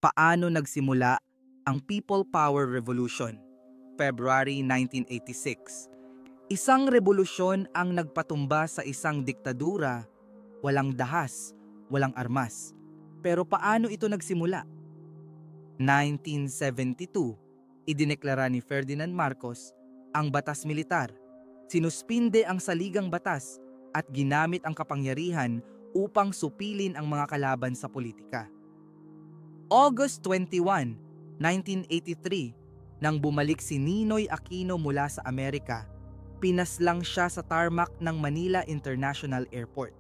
Paano nagsimula ang People Power Revolution? February 1986. Isang revolusyon ang nagpatumba sa isang diktadura, walang dahas, walang armas. Pero paano ito nagsimula? 1972, idineklara ni Ferdinand Marcos ang batas militar. Sinuspinde ang saligang batas at ginamit ang kapangyarihan upang supilin ang mga kalaban sa politika. August 21, 1983, nang bumalik si Ninoy Aquino mula sa Amerika, pinaslang siya sa tarmac ng Manila International Airport.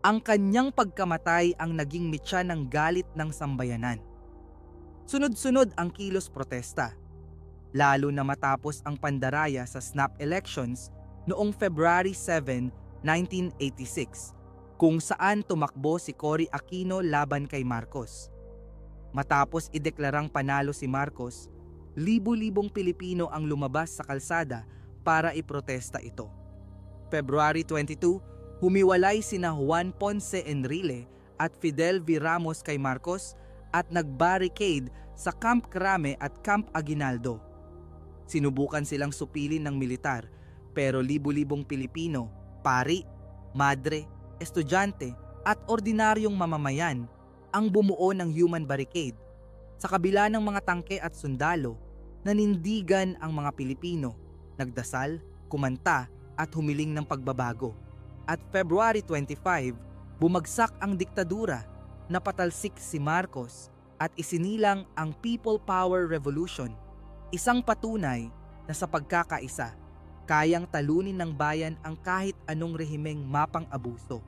Ang kanyang pagkamatay ang naging mitya ng galit ng sambayanan. Sunod-sunod ang kilos protesta, lalo na matapos ang pandaraya sa snap elections noong February 7, 1986, kung saan tumakbo si Cory Aquino laban kay Marcos. Matapos ideklarang panalo si Marcos, libu-libong Pilipino ang lumabas sa kalsada para iprotesta ito. February 22, humiwalay sina Juan Ponce Enrile at Fidel V. Ramos kay Marcos at nagbarricade sa Camp Crame at Camp Aguinaldo. Sinubukan silang supilin ng militar pero libu-libong Pilipino, pari, madre, estudyante at ordinaryong mamamayan ang bumuo ng human barricade. Sa kabila ng mga tangke at sundalo, nanindigan ang mga Pilipino, nagdasal, kumanta at humiling ng pagbabago. At February 25, bumagsak ang diktadura, napatalsik si Marcos at isinilang ang People Power Revolution, isang patunay na sa pagkakaisa, kayang talunin ng bayan ang kahit anong rehimeng mapang-abuso.